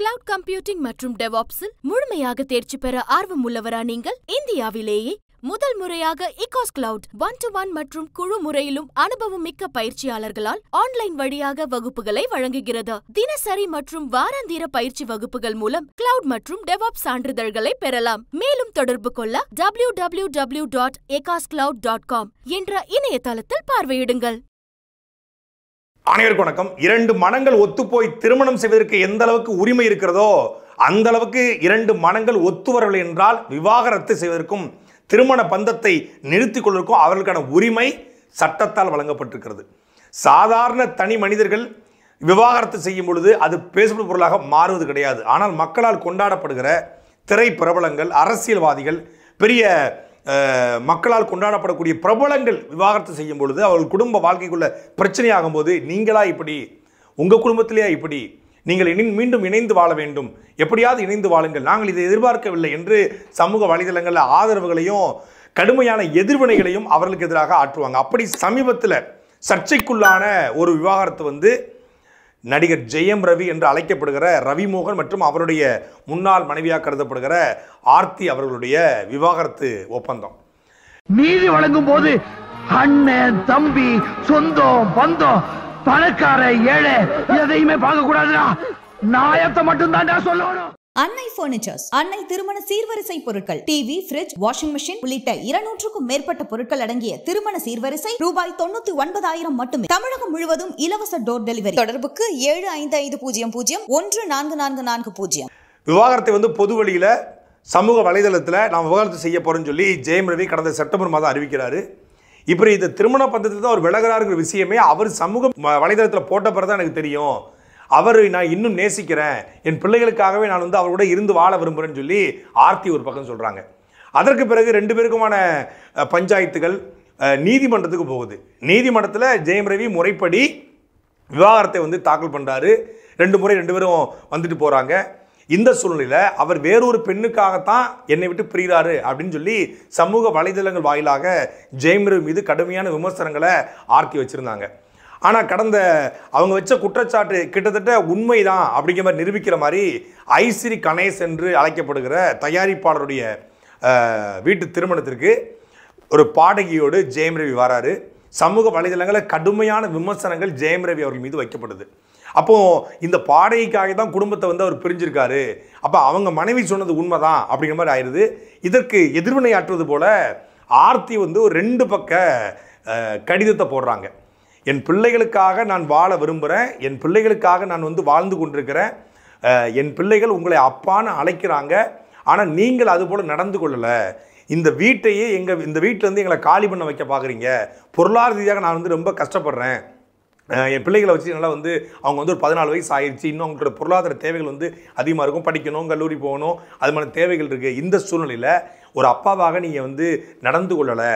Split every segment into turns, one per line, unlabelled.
Cloud computing மற்றும் டெவாப்ஸில் முழுமையாக தேர்ச்சி பெற ஆர்வம் உள்ளவரா நீங்கள்? இந்தியாவிலேயே முதல் முறையாக இகாஸ் கிளவுட் 1-to-1 மற்றும் குழு முறையிலும் அனுபவம் மிக்க பயிற்சியாளர்களால் ஆன்லைன் வழியாக வகுப்புகளை வழங்குகிறது. தினசரி மற்றும் வாராந்திர பயிற்சி வகுப்புகள் மூலம் கிளவுட் மற்றும் டெவாப்ஸ் சான்றிதழ்களை பெறலாம். மேலும் தொடர்பு கொள்ள www.ecoscloud.com என்ற இணையதளத்தில் பார்வையிடுங்கள்.
அனைவருக்கும் வணக்கம். இரண்டு மனங்கள் ஒத்துப்போய் திருமணம் செய்வதற்கு எந்த அளவுக்கு உரிமை இருக்கிறதோ அந்த அளவுக்கு இரண்டு மனங்கள் ஒத்து வரவில்லை என்றால் விவாகரத்து செய்வதற்கும் திருமண பந்தத்தை நிறுத்திக் கொள்வதற்கும் அவர்களுக்கான உரிமை சட்டத்தால் வழங்கப்பட்டிருக்கிறது. சாதாரண தனி மனிதர்கள் விவாகரத்து செய்யும் பொழுது அது பேசும் பொருளாக மாறுவது கிடையாது. ஆனால் மக்களால் கொண்டாடப்படுகிற திரை பிரபலங்கள், அரசியல்வாதிகள், பெரிய மக்களால் கொண்டாடப்படக்கூடிய பிரபலங்கள் விவாகரத்து செய்யும் பொழுது அவர்கள் குடும்ப வாழ்க்கைக்குள்ள பிரச்சனையாகும் போது, நீங்களா இப்படி, உங்கள் குடும்பத்திலேயே இப்படி, நீங்கள் மீண்டும் இணைந்து வாழ வேண்டும், எப்படியாவது இணைந்து வாழுங்கள், நாங்கள் இதை எதிர்பார்க்கவில்லை என்று சமூக வலைதளங்களில் ஆதரவுகளையும் கடுமையான எதிர்வினைகளையும் அவர்களுக்கு எதிராக ஆற்றுவாங்க. அப்படி சமீபத்தில் சர்ச்சைக்குள்ளான ஒரு விவாகரத்து நடிகர் ஜெயம் ரவி என்று அழைக்கப்படுகிற ரவிமோகன் மற்றும் அவருடைய முன்னாள் மனைவியாக கருதப்படுகிற ஆர்த்தி அவர்களுடைய விவாகரத்து ஒப்பந்தம்.
நீதி வழங்கும் போது அண்ணன், தம்பி, சொந்தம், பந்தம், பணக்கார, ஏழை எதையுமே பார்க்க கூடாதுடா. நாயத்தை மட்டும் தான் சொல்லணும்.
அன்னை பர்னிச்சர்ஸ், அன்னை திருமண சீர்வரிசை பொருட்கள், டிவி, ஃபிரிட்ஜ், வாஷிங் மெஷின் உள்ளிட்ட 200க்கும் மேற்பட்ட பொருட்கள் அடங்கிய திருமண சீர்வரிசை ரூபாய் 99,000 மட்டுமே. தமிழகம் முழுவதும் இலவச டோர் டெலிவரி. தொடர்புக்கு 7550014440.
விவாகரத்தை பொது வழியில் சமூக வலைதளத்தில் நாம் விவாகரத்து செய்ய போறோம்னு சொல்லி ஜெயம் ரவி கடந்த செப்டம்பர் மாதம் அறிவிக்கிறாரு. இப்படி இந்த திருமண பந்தத்தில் தான் அவர் விலகிறாருங்கிற விஷயமே அவர் சமூக வலைதளத்தில் போட்ட பிறகு தான் எனக்கு தெரியும். அவர் நான் இன்னும் நேசிக்கிறேன், என் பிள்ளைகளுக்காகவே நான் அவரோட இருந்து வாழ விரும்புகிறேன்னு சொல்லி ஆர்த்தி ஒரு பக்கம் சொல்கிறாங்க. அதற்கு பிறகு ரெண்டு பேருக்குமான பஞ்சாயத்துகள் நீதிமன்றத்துக்கு போகுது. நீதிமன்றத்தில் ஜெயம் ரவி முறைப்படி விவாகரத்தை தாக்கல் பண்ணுறாரு. ரெண்டு பேரும் வந்துட்டு போகிறாங்க. இந்த சூழ்நிலையில் அவர் வேறொரு பெண்ணுக்காகத்தான் என்னை விட்டு பிரிகிறாரு அப்படின்னு சொல்லி சமூக வலைதளங்கள் வாயிலாக ஜெயம் ரவி மீது கடுமையான விமர்சனங்களை ஆர்த்தி வச்சுருந்தாங்க. ஆனால் கடந்த அவங்க வச்ச குற்றச்சாட்டு கிட்டத்தட்ட உண்மைதான் அப்படிங்கிற மாதிரி நிரூபிக்கிற மாதிரி ஐஸ்ரீ கணேஷ் என்று அழைக்கப்படுகிற தயாரிப்பாளருடைய வீட்டு திருமணத்திற்கு ஒரு பாடகியோடு ஜெயம் ரவி வராரு. சமூக வலைதளங்களில் கடுமையான விமர்சனங்கள் ஜெயம் ரவி அவர்கள் மீது வைக்கப்படுது. அப்போது இந்த பாடகிக்காக தான் குடும்பத்தை அவர் பிரிஞ்சிருக்காரு, அப்போ அவங்க மனைவி சொன்னது உண்மைதான் அப்படிங்கிற மாதிரி ஆயிடுது. இதற்கு எதிர்வினையாற்றுவது போல ஆர்த்தி ஒரு ரெண்டு பக்க கடிதத்தை போடுறாங்க. என் பிள்ளைகளுக்காக நான் வாழ விரும்புகிறேன், என் பிள்ளைகளுக்காக நான் வாழ்ந்து கொண்டிருக்கிறேன், என் பிள்ளைகள் உங்களை அப்பான்னு அழைக்கிறாங்க, ஆனால் நீங்கள் அதுபோல் நடந்து கொள்ளலை, இந்த வீட்டையே இந்த வீட்டிலேருந்து எங்களை காலி பண்ண வைக்க பார்க்குறீங்க, பொருளாதார ரீதியாக நான் ரொம்ப கஷ்டப்படுறேன், என் பிள்ளைகளை வச்சு நல்லா அவங்க ஒரு 14 வயசு ஆயிடுச்சு, இன்னும் அவங்களோட பொருளாதார தேவைகள் அதிகமாக இருக்கும், படிக்கணும், கல்லூரி போகணும், அது மாதிரி தேவைகள் இருக்குது. இந்த சூழ்நிலையில் ஒரு அப்பாவாக நீங்கள் நடந்து கொள்ளலை,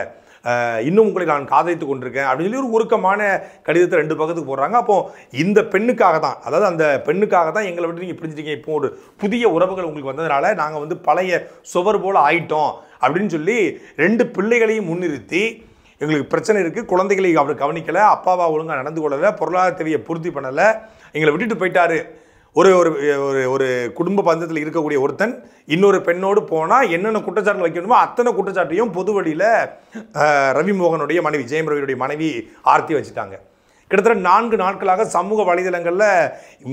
இன்னும் உங்களை நான் காதலித்து கொண்டிருக்கேன் அப்படின்னு சொல்லி ஒரு உருக்கமான கடிதத்தை ரெண்டு பக்கத்துக்கு போடுறாங்க. அப்போது இந்த பெண்ணுக்காக தான், அதாவது அந்த பெண்ணுக்காக தான் எங்களை விட்டு நீங்கள் பிரிஞ்சிட்டீங்க, இப்போ ஒரு புதிய உறவுகள் உங்களுக்கு வந்ததுனால நாங்கள் பழைய சுவர் போல் ஆயிட்டோம் அப்படின்னு சொல்லி ரெண்டு பிள்ளைகளையும் முன்னிறுத்தி எங்களுக்கு பிரச்சனை இருக்குது, குழந்தைகளை அவர் கவனிக்கலை, அப்பாவா ஒழுங்காக நடந்து கொள்ளலை, பொருளாதார தேவையை பூர்த்தி பண்ணலை, எங்களை விட்டுட்டு போயிட்டாரு. ஒரு ஒரு குடும்ப பந்தத்தில் இருக்கக்கூடிய ஒருத்தன் இன்னொரு பெண்ணோடு போனால் என்னென்ன குற்றச்சாட்டு வைக்கணுமோ அத்தனை குற்றச்சாட்டையும் பொது வழியில் ரவிமோகனுடைய மனைவி, ஜெயம் ரவியுடைய மனைவி ஆர்த்தி வச்சுட்டாங்க. கிட்டத்தட்ட 4 நாட்களாக சமூக வலைதளங்களில்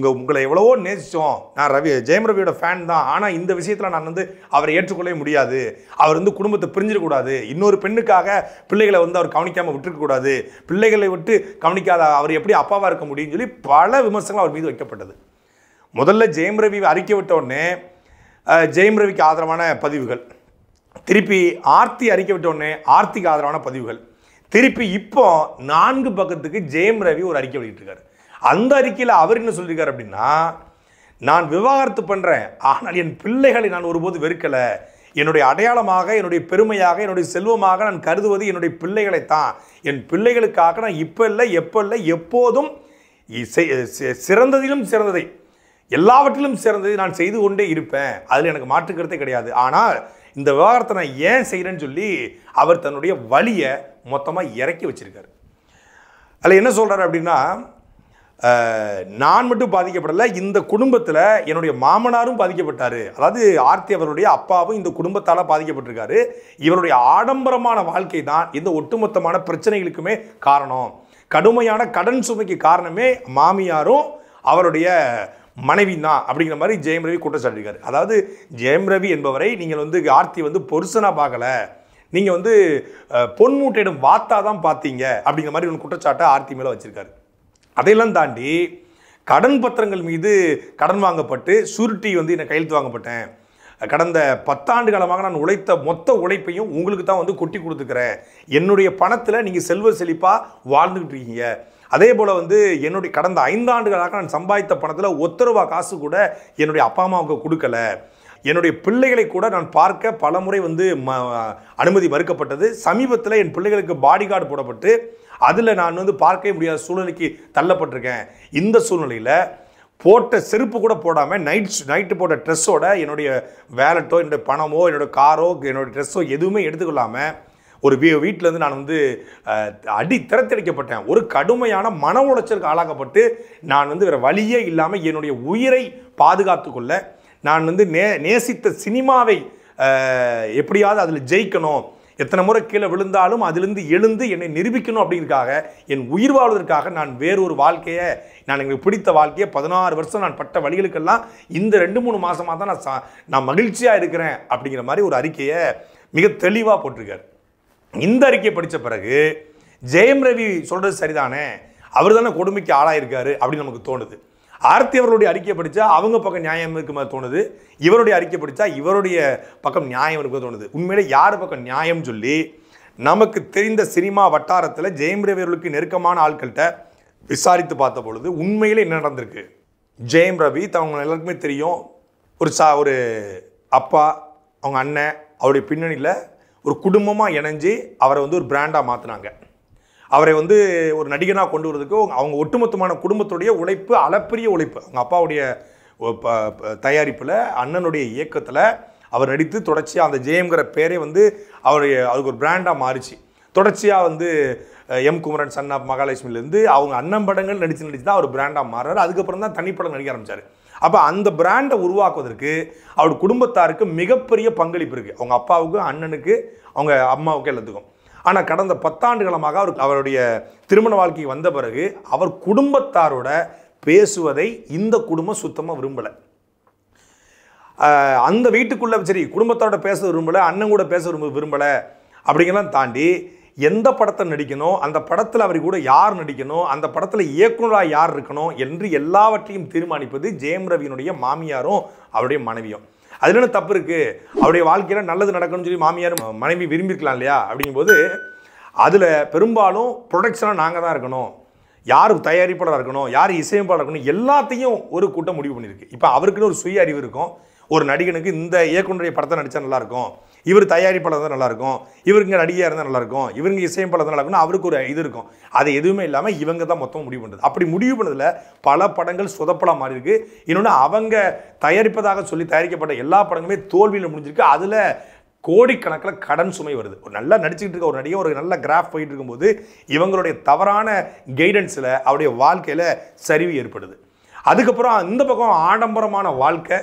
உங்களை எவ்வளவோ நேசித்தோம், நான் ஜெயம் ரவியோட ஃபேன் தான், ஆனால் இந்த விஷயத்தில் நான் அவரை ஏற்றுக்கொள்ளவே முடியாது, அவர் குடும்பத்தை பிரிஞ்சிடக்கூடாது, இன்னொரு பெண்ணுக்காக பிள்ளைகளை அவர் கவனிக்காமல் விட்டுருக்கக்கூடாது, பிள்ளைகளை விட்டு கவனிக்காத அவர் எப்படி அப்பாவாக இருக்க முடியும்னு சொல்லி பல விமர்சனங்கள் அவர் மீது வைக்கப்பட்டது. முதல்ல ஜெயம் ரவி அறிக்கை விட்ட உடனே ஜெயம் ரவிக்கு ஆதரவான பதிவுகள், திருப்பி ஆர்த்தி அறிக்கை விட்ட உடனே ஆர்த்திக்கு ஆதரவான பதிவுகள், திருப்பி இப்போ 4 பக்கத்துக்கு ஜெயம் ரவி ஒரு அறிக்கை வெளியிட்டிருக்காரு. அந்த அறிக்கையில் அவர் என்ன சொல்லியிருக்காரு அப்படின்னா, நான் விவாகரத்து பண்ணுறேன், ஆனால் என் பிள்ளைகளை நான் ஒருபோது வெறுக்கலை, என்னுடைய அடையாளமாக, என்னுடைய பெருமையாக, என்னுடைய செல்வமாக நான் கருதுவது என்னுடைய பிள்ளைகளைத்தான், என் பிள்ளைகளுக்காக நான் இப்போ இல்லை, எப்போ இல்லை, எப்போதும் சிறந்ததிலும் சிறந்ததை, எல்லாவற்றிலும் சிறந்ததை நான் செய்து கொண்டே இருப்பேன், அதில் எனக்கு மாற்றுக்கிறதே கிடையாது. ஆனால் இந்த விவாகரத்தை நான் ஏன் செய்கிறேன்னு சொல்லி அவர் தன்னுடைய வலியை மொத்தமாக இறக்கி வச்சிருக்காரு. அதில் என்ன சொல்கிறாரு அப்படின்னா, நான் மட்டும் பாதிக்கப்படலை, இந்த குடும்பத்தில் என்னுடைய மாமனாரும் பாதிக்கப்பட்டார். அதாவது ஆர்த்தி அவருடைய அப்பாவும் இந்த குடும்பத்தால் பாதிக்கப்பட்டிருக்காரு. இவருடைய ஆடம்பரமான வாழ்க்கை தான் இந்த ஒட்டுமொத்தமான பிரச்சனைகளுக்குமே காரணம். கடுமையான கடன் சுமைக்கு காரணமே மாமியாரும் அவருடைய மனைவி தான் அப்படிங்கிற மாதிரி ஜெயம் ரவி குற்றச்சாட்டிருக்காரு. அதாவது ஜெயம் ரவி என்பவரை நீங்கள் ஆர்த்தி பொருசனாக பார்க்கல, நீங்கள் பொன்மூட்டையிடும் வாத்தா தான் பார்த்தீங்க அப்படிங்கிற மாதிரி ஒரு குற்றச்சாட்டை ஆர்த்தி மேலே வச்சிருக்காரு. அதையெல்லாம் தாண்டி கடன் பத்திரங்கள் மீது கடன் வாங்கப்பட்டு சூரிட்டி என்னை கையெழுத்து வாங்கப்பட்டேன், கடந்த 10 ஆண்டு காலமாக நான் உழைத்த மொத்த உழைப்பையும் உங்களுக்கு தான் கொட்டி கொடுத்துக்கிறேன், என்னுடைய பணத்தில் நீங்கள் செல்வ செழிப்பாக வாழ்ந்துக்கிட்டு இருக்கீங்க, அதே போல் என்னுடைய கடந்த 5 ஆண்டுகளாக நான் சம்பாதித்த பணத்தில் ₹1 காசு கூட என்னுடைய அப்பா அம்மாவுக்கு கொடுக்கல, என்னுடைய பிள்ளைகளை கூட நான் பார்க்க பல முறை அனுமதி மறுக்கப்பட்டது, சமீபத்தில் என் பிள்ளைகளுக்கு பாடி கார்டு போடப்பட்டு அதில் நான் பார்க்கவே முடியாத சூழ்நிலைக்கு தள்ளப்பட்டிருக்கேன். இந்த சூழ்நிலையில் போட்ட செருப்பு கூட போடாமல் நைட்டு போட்ட ட்ரெஸ்ஸோட என்னுடைய வேலட்டோ என்னுடைய பணமோ என்னோடய காரோ என்னோடய ட்ரெஸ்ஸோ எதுவுமே எடுத்துக்கொள்ளாமல் ஒரு வீட்டிலேருந்து நான் திறத்தடிக்கப்பட்டேன். ஒரு கடுமையான மன உளைச்சலுக்கு ஆளாக்கப்பட்டு நான் வேறு வழியே இல்லாமல் என்னுடைய உயிரை பாதுகாத்து கொள்ள நான் நேசித்த சினிமாவை எப்படியாவது அதில் ஜெயிக்கணும், எத்தனை முறை கீழே விழுந்தாலும் அதிலிருந்து எழுந்து என்னை நிரூபிக்கணும் அப்படிங்கிறதுக்காக என் உயிர் வாழ்வதற்காக நான் வேறொரு வாழ்க்கையை, நான் எனக்கு பிடித்த வாழ்க்கையை 16 வருஷம் நான் பட்ட வழிகளுக்கெல்லாம் இந்த 2-3 மாதமாக தான் நான் மகிழ்ச்சியாக இருக்கிறேன் அப்படிங்கிற மாதிரி ஒரு அறிக்கையை மிக தெளிவாக போட்டிருக்கார். இந்த அறிக்கையை படித்த பிறகு ஜெயம் ரவி சொல்கிறது சரிதானே, அவர் தானே கொடுமைக்கு ஆளாயிருக்காரு அப்படின்னு நமக்கு தோணுது. ஆர்த்தி அவர்களுடைய அறிக்கையை படித்தா அவங்க பக்கம் நியாயம் இருக்க மாதிரி தோணுது, இவருடைய அறிக்கை படித்தா இவருடைய பக்கம் நியாயம் இருக்க தோணுது. உண்மையிலே யார் பக்கம் நியாயம் சொல்லி நமக்கு தெரிந்த சினிமா வட்டாரத்தில் ஜெயம் ரவி அவர்களுக்கு நெருக்கமான ஆட்கள்கிட்ட விசாரித்து பார்த்த பொழுது உண்மையிலே என்ன நடந்திருக்கு? ஜெயம் ரவி அவங்க எல்லாருக்குமே தெரியும், ஒரு அப்பா, அவங்க அண்ணன், அவருடைய பின்னணியில் ஒரு குடும்பமாக இணைஞ்சு அவரை ஒரு பிராண்டாக மாற்றினாங்க. அவரை ஒரு நடிகனாக கொண்டு வரதுக்கு அவங்க ஒட்டுமொத்தமான குடும்பத்துடைய உழைப்பு, அளப்பரிய உழைப்பு, அவங்க அப்பாவுடைய தயாரிப்பில் அண்ணனுடைய இயக்கத்தில் அவர் நடித்து தொடர்ச்சியாக அந்த ஜெயம்ங்கிற பேரே அவருக்கு ஒரு பிராண்டாக மாறிச்சு. தொடர்ச்சியாக எம் குமரன் சன் ஆஃப் மகாலட்சுமிலேருந்து அவங்க அண்ணன் படங்கள் நடித்து தான் அவர் பிராண்டாக மாறாரு. அதுக்கப்புறம் தான் தனிப்படம் நடிக்க ஆரம்பித்தார். அப்போ அந்த பிராண்டை உருவாக்குவதற்கு அவர் குடும்பத்தாருக்கு மிகப்பெரிய பங்களிப்பு இருக்குது, அவங்க அப்பாவுக்கு, அண்ணனுக்கு, அவங்க அம்மாவுக்கு, எல்லாத்துக்கும். ஆனால் கடந்த 10 ஆண்டு காலமாக அவருடைய திருமண வாழ்க்கைக்கு வந்த பிறகு அவர் குடும்பத்தாரோட பேசுவதை இந்த குடும்பம் சுத்தமாக விரும்பலை. அந்த வீட்டுக்குள்ளே சரி குடும்பத்தோட பேச விரும்பலை, அண்ணன் கூட பேச விரும்பலை அப்படிங்கலாம் தாண்டி எந்த படத்தை நடிக்கணும், அந்த படத்தில் அவர் கூட யார் நடிக்கணும், அந்த படத்தில் இயக்குனராக யார் இருக்கணும் என்று எல்லாவற்றையும் தீர்மானிப்பது ஜெயம் ரவியினுடைய மாமியாரும் அவருடைய மனைவியும். அதில் என்ன தப்பு இருக்குது? அவருடைய வாழ்க்கையில் நல்லது நடக்கணும்னு சொல்லி மாமியார் மனைவி விரும்பியிருக்கலாம் இல்லையா? அப்படிங்கும்போது அதில் பெரும்பாலும் ப்ரொடக்ஷனாக நாங்கள் தான் இருக்கணும், யார் தயாரிப்பாளராக இருக்கணும், யார் இசையமைப்பாளர் இருக்கணும், எல்லாத்தையும் ஒரு கூட்டம் முடிவு பண்ணியிருக்கு. இப்போ அவருக்குன்னு ஒரு சுய அறிவு இருக்கும். ஒரு நடிகனுக்கு இந்த இயக்குனருடைய படத்தை நடித்தா நல்லாயிருக்கும், இவர் தயாரிப்பாளர் தான் நல்லாயிருக்கும், இவருங்க நடிகையாக இருந்தால் நல்லாயிருக்கும், இவங்க இசையமைப்பாளர் தான் நல்லாயிருக்கும்னு அவருக்கு ஒரு இது இருக்கும். அது எதுவுமே இல்லாமல் இவங்க தான் மொத்தம் முடிவு பண்ணுறது. அப்படி முடிவு பண்ணதில் பல படங்கள் சொதப்பலாம் மாறி இருக்குது. இன்னொன்று அவங்க தயாரிப்பதாக சொல்லி தயாரிக்கப்பட்ட எல்லா படங்களுமே தோல்வியில் முடிஞ்சிருக்கு. அதில் கோடிக்கணக்கில் கடன் சுமை வருது. ஒரு நல்லா நடிச்சுக்கிட்டு இருக்க ஒரு நடிகை ஒரு நல்ல கிராஃப் போயிட்டு இருக்கும்போது இவங்களுடைய தவறான கைடன்ஸில் அவருடைய வாழ்க்கையில் சரிவு ஏற்படுது. அதுக்கப்புறம் இந்த பக்கம் ஆடம்பரமான வாழ்க்கை,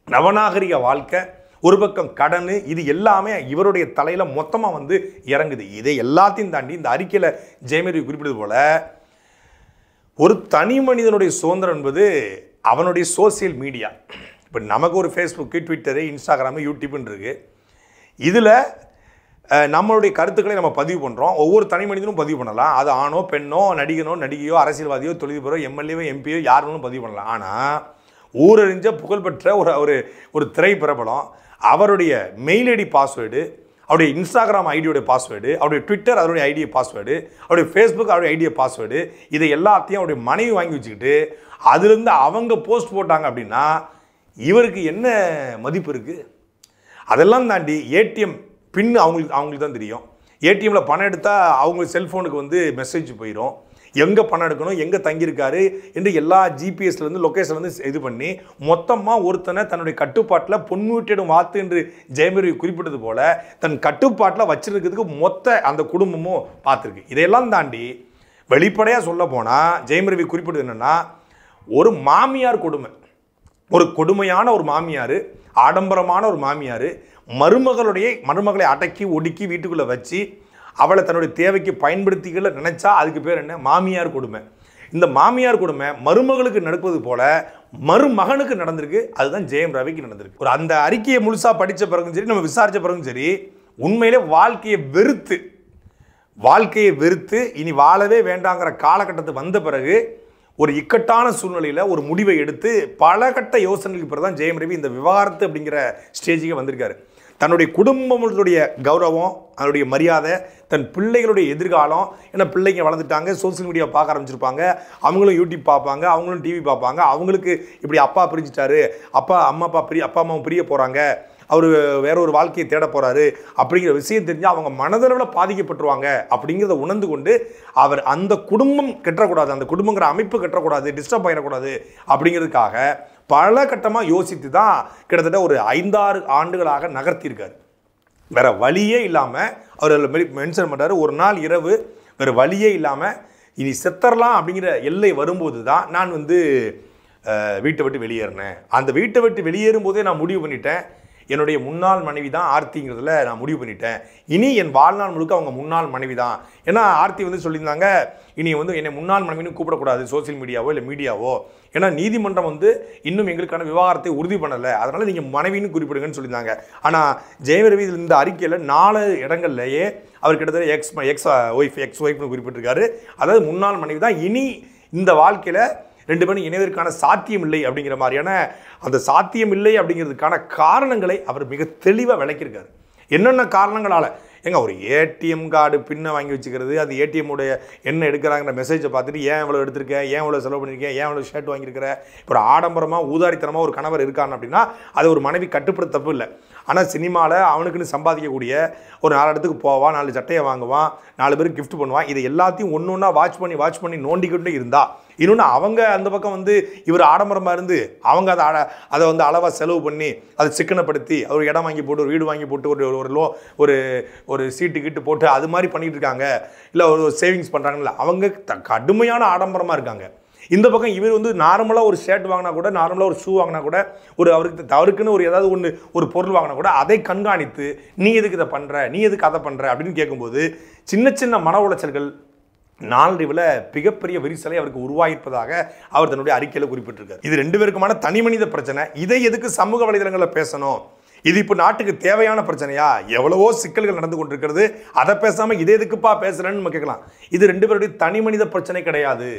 நவநாகரிக வாழ்க்கை, ஒரு பக்கம் கடன், இது எல்லாமே இவருடைய தலையில் மொத்தமாக இறங்குது. இதை எல்லாத்தையும் தாண்டி இந்த அறிக்கையில் ஜெயம் ரவி குறிப்பிட்டது போல ஒரு தனி மனிதனுடைய சுதந்திரம் என்பது அவனுடைய சோசியல் மீடியா. இப்போ நமக்கு ஒரு ஃபேஸ்புக்கு, ட்விட்டரு, இன்ஸ்டாகிராமு, யூடியூப்னு இருக்குது. இதில் நம்மளுடைய கருத்துக்களை நம்ம பதிவு பண்ணுறோம். ஒவ்வொரு தனி மனிதனும் பதிவு பண்ணலாம். அது ஆணோ பெண்ணோ, நடிகனோ நடிகையோ, அரசியல்வாதியோ, தொழிலதிபரோ, எம்எல்ஏவோ, எம்பியோ, யாருன்னு பதிவு பண்ணலாம். ஆனால் ஊரறிஞ்ச புகழ்பெற்ற ஒரு திரைப்பிரபலம் அவருடைய மெயில் ஐடி பாஸ்வேர்டு, அவருடைய இன்ஸ்டாகிராம் ஐடியோடைய பாஸ்வேர்டு, அவருடைய ட்விட்டர் அதனுடைய ஐடியை பாஸ்வேர்டு, அவருடைய ஃபேஸ்புக் அவருடைய ஐடியை பாஸ்வேர்டு, இதை எல்லாத்தையும் அவருடைய மனைவி வாங்கி வச்சுக்கிட்டு அதுலேருந்து அவங்க போஸ்ட் போட்டாங்க அப்படின்னா இவருக்கு என்ன மதிப்பு இருக்குது? அதெல்லாம் தாண்டி ஏடிஎம் பின் அவங்களுக்கு தான் தெரியும். ஏடிஎம்மில் பணம் எடுத்தால் அவங்க செல்ஃபோனுக்கு மெசேஜ் போயிடும், எங்கே பணம் எடுக்கணும், எங்கே தங்கியிருக்காரு என்று எல்லா ஜிபிஎஸ்லேருந்து லொக்கேஷன்லேருந்து இது பண்ணி மொத்தமாக ஒருத்தனை தன்னுடைய கட்டுப்பாட்டில் பொன்மூட்டிடும் வாத்து என்று ஜெயம் ரவி குறிப்பிட்டது போல் தன் கட்டுப்பாட்டில் வச்சிருக்கிறதுக்கு மொத்த அந்த குடும்பமும் பார்த்துருக்கு. இதையெல்லாம் தாண்டி வெளிப்படையாக சொல்ல போனால் ஜெயம் ரவி குறிப்பிட்டது என்னென்னா, ஒரு மாமியார் கொடுமை, ஒரு கொடுமையான ஒரு மாமியார், ஆடம்பரமான ஒரு மாமியார் மருமகளை அடக்கி ஒடுக்கி வீட்டுக்குள்ளே வச்சு அவளை தன்னுடைய தேவைக்கு பயன்படுத்திக்கல நினைச்சா அதுக்கு பேர் என்ன? மாமியார் கொடுமை. இந்த மாமியார் கொடுமை மருமகளுக்கு நடப்பது போல மருமகனுக்கு நடந்திருக்கு. அதுதான் ஜெயம் ரவிக்கு நடந்திருக்கு. ஒரு அந்த அறிக்கையை முழுசாக படித்த பிறகும் சரி, நம்ம விசாரித்த பிறகும் சரி, உண்மையிலே வாழ்க்கையை வெறுத்து இனி வாழவே வேண்டாங்கிற காலகட்டத்துக்கு வந்த பிறகு ஒரு இக்கட்டான சூழ்நிலையில் ஒரு முடிவை எடுத்து பல கட்ட யோசனைக்கு பிறகு தான் ஜெயம் ரவி இந்த விவாகரத்து அப்படிங்கிற ஸ்டேஜுக்கு வந்திருக்காரு. தன்னுடைய குடும்பங்களுடைய கௌரவம், அதனுடைய மரியாதை, தன் பிள்ளைகளுடைய எதிர்காலம், ஏன்னா பிள்ளைங்க வளர்ந்துட்டாங்க, சோசியல் மீடியா பார்க்க ஆரம்பிச்சிருப்பாங்க, அவங்களும் யூடியூப் பார்ப்பாங்க, அவங்களும் டிவி பார்ப்பாங்க, அவங்களுக்கு இப்படி அப்பா பிரிஞ்சிட்டாரு, அப்பா அம்மாவும் பிரிய போகிறாங்க, அவர் வேற ஒரு வாழ்க்கையை தேட போகிறாரு அப்படிங்கிற விஷயம் தெரிஞ்சால் அவங்க மனதளவில் பாதிக்கப்பட்டுருவாங்க அப்படிங்கிறத உணர்ந்து கொண்டு அவர் அந்த குடும்பம் கெட்டக்கூடாது, அந்த குடும்பங்கிற அமைப்பு கெட்டக்கூடாது, டிஸ்டர்ப் ஆகிடக்கூடாது அப்படிங்கிறதுக்காக பல கட்டமாக யோசித்து தான் கிட்டத்தட்ட ஒரு 5-6 ஆண்டுகளாக நகர்த்தியிருக்காரு. வேற வழியே இல்லாமல் அவர் மென்ஷன் பண்ணுறாரு, ஒரு நாள் இரவு வேறு வழியே இல்லாமல் இனி செத்தரலாம் அப்படிங்கிற எல்லை வரும்போது தான் நான் வீட்டை விட்டு வெளியேறினேன். அந்த வீட்டை விட்டு வெளியேறும் போதே நான் முடிவு பண்ணிட்டேன், என்னுடைய முன்னாள் மனைவி தான் ஆர்த்திங்கிறதுல நான் முடிவு பண்ணிட்டேன். இனி என் வாழ்நாள் முழுக்க அவங்க முன்னாள் மனைவி தான். ஏன்னா ஆர்த்தி சொல்லியிருந்தாங்க, இனி என்னை முன்னாள் மனைவின்னு கூப்பிடக்கூடாது சோசியல் மீடியாவோ இல்லை மீடியாவோ, ஏன்னா நீதிமன்றம் இன்னும் எங்களுக்கான விவாகரத்தை உறுதி பண்ணலை, அதனால் நீங்கள் மனைவின்னு குறிப்பிடுங்கன்னு சொல்லியிருந்தாங்க. ஆனால் ஜெயம் ரவி இந்த அறிக்கையில் 4 இடங்கள்லேயே அவர் கிட்டத்தட்ட எக்ஸ் ஒய்ஃப்னு குறிப்பிட்டிருக்காரு. அதாவது முன்னாள் மனைவி தான், இனி இந்த வாழ்க்கையில் 2 பேரும் இணைவதற்கான சாத்தியம் இல்லை அப்படிங்கிற மாதிரியான அந்த சாத்தியம் இல்லை அப்படிங்கிறதுக்கான காரணங்களை அவர் மிக தெளிவாக விளக்கியிருக்காரு. என்னென்ன காரணங்களால் ஒரு ஏடிஎம் கார்டு பின்னை வாங்கி வச்சுக்கிறது, அது ஏடிஎம்முடைய என்ன எடுக்கிறாங்கிற மெசேஜை பார்த்துட்டு ஏன் இவ்வளோ எடுத்திருக்கேன், ஏன் இவ்வளோ செலவு பண்ணியிருக்கேன், ஏன் இவ்வளோ ஷர்ட் வாங்கியிருக்கிற, இப்போ ஒரு ஆடம்பரமாக ஊதாரித்தனமாக ஒரு கணவர் இருக்கான்னு அப்படின்னா அது ஒரு மனைவி கட்டுப்படுத்த தப்பு இல்லை. ஆனால் சினிமாவில் அவனுக்குன்னு சம்பாதிக்கக்கூடிய ஒரு 4 இடத்துக்கு போவான், 4 சட்டையை வாங்குவான், 4 பேருக்கு கிஃப்ட் பண்ணுவான், இதை எல்லாத்தையும் ஒன்று ஒன்றா வாட்ச் பண்ணி நோண்டிக்கிட்டே இருந்தா, இன்னொன்று அவங்க அந்த பக்கம் இவர் ஆடம்பரமாக இருந்து அவங்க அதை அளவாக செலவு பண்ணி அதை சிக்கனப்படுத்தி ஒரு இடம் வாங்கி போட்டு ஒரு வீடு வாங்கி போட்டு ஒரு சீட்டு கீட்டு போட்டு அது மாதிரி பண்ணிட்டு இருக்காங்க, இல்லை ஒரு சேவிங்ஸ் பண்ணுறாங்கல்ல, அவங்க கடுமையான ஆடம்பரமாக இருக்காங்க. இந்த பக்கம் இவர் நார்மலாக ஒரு ஷர்ட் வாங்கினா கூட, நார்மலாக ஒரு ஷூ வாங்கினா கூட, அவருக்குன்னு ஏதாவது ஒரு பொருள் வாங்கினா கூட அதை கண்காணித்து நீ எதுக்கு இதை பண்ணுற, நீ எதுக்கு அதை பண்ணுற அப்படின்னு கேட்கும்போது சின்ன சின்ன மன உளைச்சல்கள் நாளடைவில் மிகப்பெரிய விரிசலை அவருக்கு உருவாகியிருப்பதாக அவர் தன்னுடைய அறிக்கையில் குறிப்பிட்டிருக்கார். இது 2 பேருக்குமான தனி மனித பிரச்சனை. இதை எதுக்கு சமூக வலைதளங்களில் பேசணும்? இது இப்போ நாட்டுக்கு தேவையான பிரச்சனையா? எவ்வளவோ சிக்கல்கள் நடந்து கொண்டிருக்கிறது, அதை பேசாமல் இதை எதுக்குப்பா பேசுகிறேன்னு நம்ம கேட்கலாம். இது 2 பேருடைய தனி மனித பிரச்சனை கிடையாது.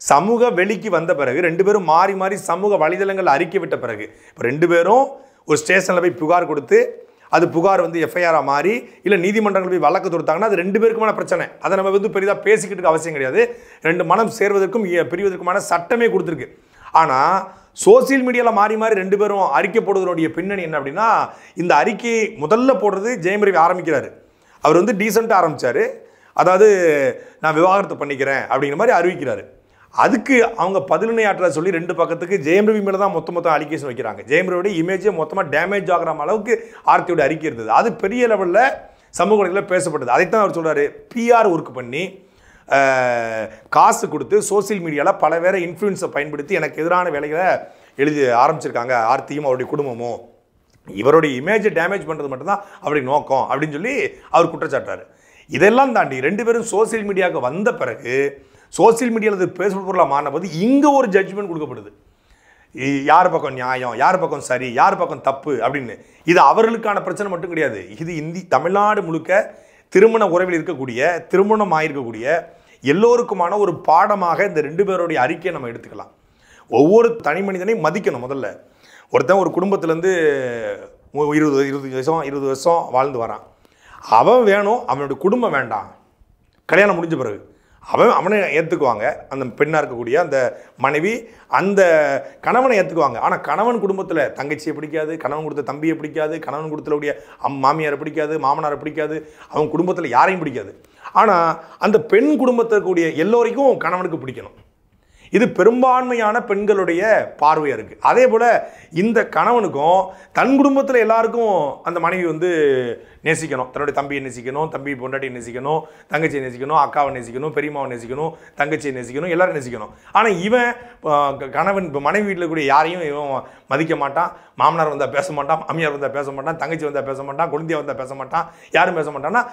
சமூக வெளிக்கு வந்த பிறகு 2 பேரும் மாறி மாறி சமூக வலைதளங்கள் அறிக்கை விட்ட பிறகு இப்போ 2 பேரும் ஒரு ஸ்டேஷனில் போய் புகார் கொடுத்து அது புகார் எஃப்ஐஆராக மாறி இல்லை நீதிமன்றங்கள் போய் வழக்கு தொடுத்தாங்கன்னா அது 2 பேருக்குமான பிரச்சனை. அதை நம்ம பெரிதாக பேசிக்கிட்டு அவசியம் கிடையாது. 2 மனம் சேர்வதற்கும் பிரிவதற்குமான சட்டமே கொடுத்துருக்கு. ஆனால் சோசியல் மீடியாவில் மாறி மாறி 2 பேரும் அறிக்கை போடுவதனுடைய பின்னணி என்ன அப்படின்னா, இந்த அறிக்கையை முதல்ல போடுறது ஜெயம் ரவி ஆரம்பிக்கிறாரு. அவர் டீசெண்டாக ஆரம்பித்தார், அதாவது நான் விவாகரத்து பண்ணிக்கிறேன் அப்படிங்கிற மாதிரி அறிவிக்கிறாரு. அதுக்கு அவங்க பதிலுணை ஆற்றலை சொல்லி 2 பக்கத்துக்கு ஜெயம் ரவி மேலே தான் மொத்தம் அலிகேஷன் வைக்கிறாங்க. ஜெயம் ரவியோட இமேஜே மொத்தமாக டேமேஜ் ஆகிற அளவுக்கு ஆர்த்தியோட அறிக்கை இருந்தது. அது பெரிய லெவலில் சமூக வலைதளத்தில் பேசப்பட்டது. அதைத்தான் அவர் சொல்கிறாரு, பிஆர் ஒர்க் பண்ணி காசு கொடுத்து சோசியல் மீடியாவில் பல பேரை இன்ஃப்ளூயன்ஸை பயன்படுத்தி எனக்கு எதிரான வேலைகளை எழுதி ஆரம்பிச்சிருக்காங்க ஆர்த்தியும் அவருடைய குடும்பமும். இவருடைய இமேஜை டேமேஜ் பண்ணுறது மட்டும்தான் அவருடைய நோக்கம் அப்படின்னு சொல்லி அவர் குற்றச்சாட்டார். இதெல்லாம் தாண்டி 2 பேரும் சோசியல் மீடியாவுக்கு வந்த பிறகு சோசியல் மீடியாவில் அது பேசுகிற பொருளாக மாறினபோது இங்கே ஒரு ஜட்ஜ்மெண்ட் கொடுக்கப்படுது. யார் பக்கம் நியாயம், யார் பக்கம் சரி, யார் பக்கம் தப்பு அப்படின்னு. இது அவர்களுக்கான பிரச்சனை மட்டும் கிடையாது. இது தமிழ்நாடு முழுக்க திருமண உறவில் இருக்கக்கூடிய, திருமணம் ஆகியிருக்கக்கூடிய எல்லோருக்குமான ஒரு பாடமாக இந்த 2 பேருடைய அறிக்கையை நம்ம எடுத்துக்கலாம். ஒவ்வொரு தனி மனிதனையும் மதிக்கணும். முதல்ல ஒருத்தன் ஒரு குடும்பத்திலேருந்து 20 வருஷம் வாழ்ந்து வரான். அவன் வேணும், அவனுடைய குடும்பம் வேண்டாம். கல்யாணம் முடிஞ்ச பிறகு அவனை ஏற்றுக்குவாங்க, அந்த பெண்ணாக இருக்கக்கூடிய அந்த மனைவி அந்த கணவனை ஏற்றுக்குவாங்க. ஆனால் கணவன் குடும்பத்தில் தங்கச்சியை பிடிக்காது, கணவன் கொடுத்த தம்பியை பிடிக்காது, கணவன் குடும்பத்திலுடைய மாமியாரை பிடிக்காது, மாமனாரை பிடிக்காது, அவன் குடும்பத்தில் யாரையும் பிடிக்காது. ஆனால் அந்த பெண் குடும்பத்தில் கூடிய எல்லோருக்கும் கணவனுக்கு பிடிக்கணும். இது பெரும்பான்மையான பெண்களுடைய பார்வையாக இருக்குது. அதே போல் இந்த கணவனுக்கும் தன் குடும்பத்தில் எல்லாருக்கும் அந்த மனைவி வந்து நேசிக்கணும், தன்னுடைய தம்பியை நேசிக்கணும், தம்பி பொண்டாட்டியை நேசிக்கணும், தங்கச்சியை நேசிக்கணும், அக்காவை நேசிக்கணும், பெரியம்மாவை நேசிக்கணும், தங்கச்சியை நேசிக்கணும், எல்லாரும் நேசிக்கணும். ஆனால் இவன் கணவன் மனைவி வீட்டில் கூடிய யாரையும் இவன் மதிக்க மாட்டான். மாமனார் வந்தால் பேச மாட்டான், மாமியார் வந்தால் பேச மாட்டான், தங்கச்சி வந்தால் பேச மாட்டான், குழந்தையா வந்தால் பேச மாட்டான், யாரும் பேச மாட்டான்னா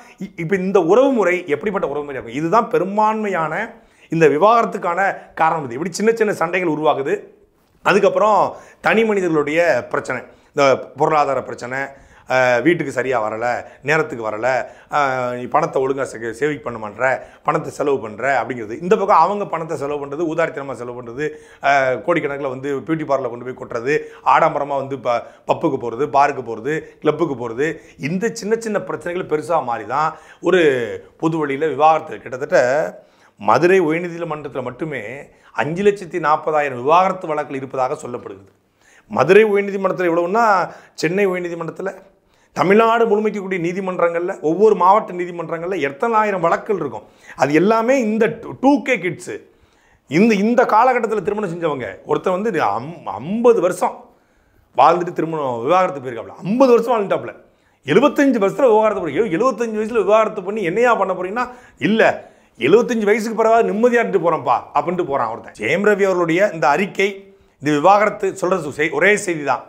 இப்போ இந்த உறவு முறை எப்படிப்பட்ட உறவு முறை இருக்கும்? இதுதான் பெரும்பான்மையான இந்த விவாகரத்துக்கான காரணம். இது இப்படி சின்ன சின்ன சண்டைகள் உருவாகுது. அதுக்கப்புறம் தனி மனிதர்களுடைய பிரச்சனை, இந்த பொருளாதார பிரச்சனை, வீட்டுக்கு சரியாக வரலை, நேரத்துக்கு வரலை, நீ பணத்தை ஒழுங்காக சேவிங் பண்ண மாட்டேற, பணத்தை செலவு பண்ணுற அப்படிங்கிறது. இந்த பக்கம் அவங்க பணத்தை செலவு பண்ணுறது, ஊதாரித்தனமாக செலவு பண்ணுறது, கோடிக்கணக்கில் வந்து பியூட்டி பார்லர் கொண்டு போய் கொட்டுறது, ஆடம்பரமாக வந்து பப்புக்கு போகிறது, பாருக்கு போகிறது, கிளப்புக்கு போகிறது. இந்த சின்ன சின்ன பிரச்சனைகள் பெருசாக மாறி தான் ஒரு பொது வழியில் விவாகரத்து. கிட்டத்தட்ட மதுரை உயர்நீதிமன்றத்தில் மட்டுமே 5,40,000 விவாகரத்து வழக்குகள் இருப்பதாக சொல்லப்படுகிறது. மதுரை உயர்நீதிமன்றத்தில் எவ்வளவுன்னா, சென்னை உயர்நீதிமன்றத்தில், தமிழ்நாடு முழுமைக்கக்கூடிய நீதிமன்றங்களில், ஒவ்வொரு மாவட்ட நீதிமன்றங்களில் எத்தனை ஆயிரம் வழக்குகள் இருக்கும். அது எல்லாமே இந்த 2K கிட்ஸு, இந்த காலகட்டத்தில் திருமணம் செஞ்சவங்க. ஒருத்தர் வந்து 50 வருஷம் வாழ்ந்துட்டு திருமணம் விவாகரத்து போயிருக்காப்புல, 50 வருஷம் வாழ்ந்துட்டாப்புல, 75 வருஷத்தில் விவாகரத்து போய் 75 வயசில் விவாகரத்து பண்ணி என்னையா பண்ண போறீங்கன்னா, இல்லை 75 வயசுக்கு பிறகு நிம்மதியாட்டு போகிறோம்ப்பா அப்படின்ட்டு போகிறான் ஒருத்தன். ஜெயம் ரவி அவர்களுடைய இந்த அறிக்கை, இந்த விவாகரத்து சொல்கிறது ஒரே செய்தி தான்.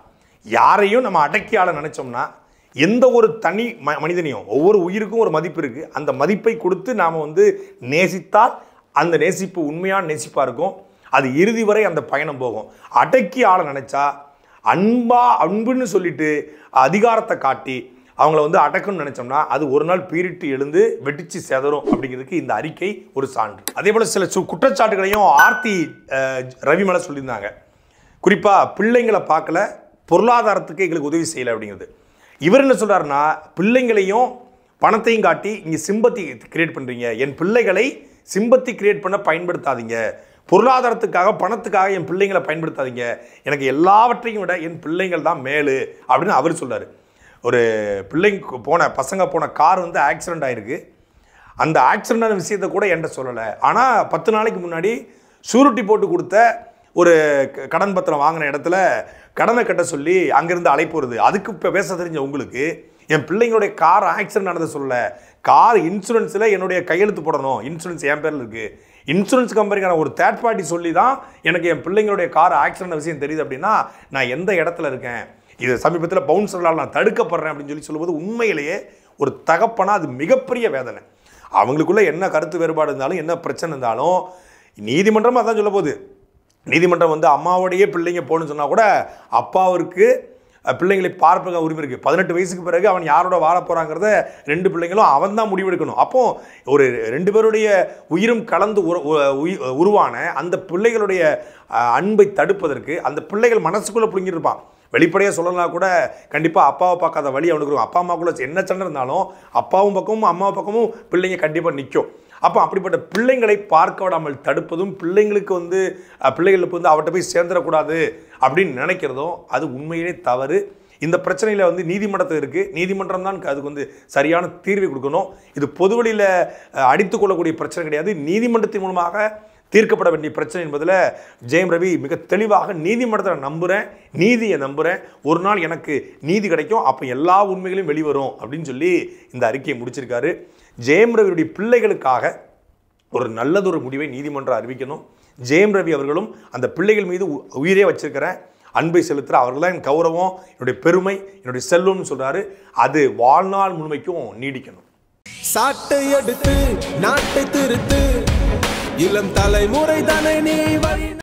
யாரையும் நம்ம அடக்கி ஆள நினச்சோம்னா, எந்த ஒரு தனி மனிதனையும், ஒவ்வொரு உயிருக்கும் ஒரு மதிப்பு இருக்குது. அந்த மதிப்பை கொடுத்து நாம் வந்து நேசித்தால் அந்த நேசிப்பு உண்மையான நேசிப்பாக இருக்கும். அது இறுதி வரை அந்த பயணம் போகும். அடக்கி ஆள நினச்சா, அன்புன்னு சொல்லிட்டு அதிகாரத்தை காட்டி அவங்கள வந்து அடக்கணும்னு நினைச்சோம்னா, அது ஒரு நாள் பீரிட்டு எழுந்து வெட்டிச்சு செதறும் அப்படிங்கிறதுக்கு இந்த அறிக்கை ஒரு சான்று. அதே போல் சில குற்றச்சாட்டுகளையும் ஆர்த்தி ரவி மேலே சொல்லியிருந்தாங்க. குறிப்பாக பிள்ளைங்களை பார்க்கல, பொருளாதாரத்துக்கு எங்களுக்கு உதவி செய்யலை அப்படிங்கிறது. இவர் என்ன சொல்கிறாருன்னா, பிள்ளைங்களையும் பணத்தையும் காட்டி இங்கே சிம்பத்தி கிரியேட் பண்ணுறீங்க, என் பிள்ளைகளை சிம்பத்தி கிரியேட் பண்ண பயன்படுத்தாதீங்க, பொருளாதாரத்துக்காக பணத்துக்காக என் பிள்ளைங்களை பயன்படுத்தாதீங்க, எனக்கு எல்லாவற்றையும் விட என் பிள்ளைங்கள் தான் மேலு அப்படின்னு அவர் சொல்கிறார். ஒரு பிள்ளைங்க பசங்க போன கார் வந்து ஆக்சிடெண்ட் ஆகிருக்கு. அந்த ஆக்சிடெண்டான விஷயத்தை கூட என்கிட்ட சொல்லலை. ஆனால் 10 நாளைக்கு முன்னாடி ஷூரிட்டி போட்டு கொடுத்த ஒரு கடன் பத்திரம் வாங்கின இடத்துல கடனை கட்ட சொல்லி அங்கேருந்து அழைப்பு வருது. அதுக்கு இப்போ பேச தெரிஞ்ச உங்களுக்கு, என் பிள்ளைங்களுடைய கார் ஆக்சிடென்ட் ஆனதை சொல்லலை, கார் இன்சூரன்ஸில் என்னுடைய கையெழுத்து போடணும், இன்சூரன்ஸ் என் பேரில் இருக்குது, இன்சூரன்ஸ் கம்பெனிக்கான ஒரு தேர்ட் பார்ட்டி சொல்லி தான் எனக்கு என் பிள்ளைங்களுடைய கார் ஆக்சிடென்ட் விஷயம் தெரியுது அப்படின்னா நான் எந்த இடத்துல இருக்கேன், இது சமீபத்தில் பவுன்சர்களால் நான் தடுக்கப்படுறேன் அப்படின்னு சொல்லும்போது உண்மையிலேயே ஒரு தகப்பனா அது மிகப்பெரிய வேதனை. அவங்களுக்குள்ள என்ன கருத்து வேறுபாடு இருந்தாலும், என்ன பிரச்சனை இருந்தாலும், நீதிமன்றமும் அதான் சொல்ல போகுது. நீதிமன்றம் வந்து அம்மாவோடையே பிள்ளைங்க போகணுன்னு சொன்னால் கூட அப்பாவிற்கு பிள்ளைங்களை பார்ப்ப உரிமை இருக்குது. 18 வயசுக்கு பிறகு அவன் யாரோட வாழ போகிறாங்கிறத 2 பிள்ளைங்களும் அவன் தான் முடிவெடுக்கணும். அப்போது ஒரு 2 பேருடைய உயிரும் கலந்து உருவான அந்த பிள்ளைகளுடைய அன்பை தடுப்பதற்கு அந்த பிள்ளைகள் மனசுக்குள்ளே புழுங்கிருப்பான். வெளிப்படையாக சொல்லலாம் கூட, கண்டிப்பாக அப்பாவை பார்க்காத வழி அவனுக்கு இருக்கும். அப்பா அம்மாக்குள்ள என்ன சண்டை இருந்தாலும் அப்பாவும் பக்கமும் அம்மா பக்கமும் பிள்ளைங்க கண்டிப்பாக நிற்கும். அப்போ அப்படிப்பட்ட பிள்ளைங்களை பார்க்க விடாமல் தடுப்பதும், பிள்ளைங்களுக்கு வந்து பிள்ளைகளுக்கு வந்து அவட்ட போய் சேர்ந்துடக்கூடாது அப்படின்னு நினைக்கிறதும் அது உண்மையிலே தவறு. இந்த பிரச்சனையில் வந்து நீதிமன்றத்தில் இருக்குது, நீதிமன்றம் தான் அதுக்கு வந்து சரியான தீர்வை கொடுக்கணும். இது பொதுவெளியில் அடித்து கொள்ளக்கூடிய பிரச்சனை கிடையாது, நீதிமன்றத்தின் மூலமாக தீர்க்கப்பட வேண்டிய பிரச்சனை என்பதில் ஜெயம் ரவி மிக தெளிவாக நீதிமன்றத்தில் நம்புகிறேன், நீதியை நம்புகிறேன், ஒரு நாள் எனக்கு நீதி கிடைக்கும், அப்போ எல்லா உண்மைகளையும் வெளிவரும் அப்படின்னு சொல்லி இந்த அறிக்கையை முடிச்சிருக்காரு. ஜெயம் ரவியுடைய பிள்ளைகளுக்காக ஒரு நல்லதொரு முடிவை நீதிமன்றம் அறிவிக்கணும். ஜெயம் ரவி அவர்களும் அந்த பிள்ளைகள் மீது உயிரே வச்சிருக்கிறேன், அன்பை செலுத்துகிற அவர்கள் தான் என் கௌரவம், என்னுடைய பெருமை, என்னுடைய செல்வம்னு சொல்கிறாரு. அது வாழ்நாள் முழுமைக்கும் நீடிக்கணும்.
சாட்டை எடுத்து நாட்டை திருத்து, இளம் தலைமுறை தானே நீ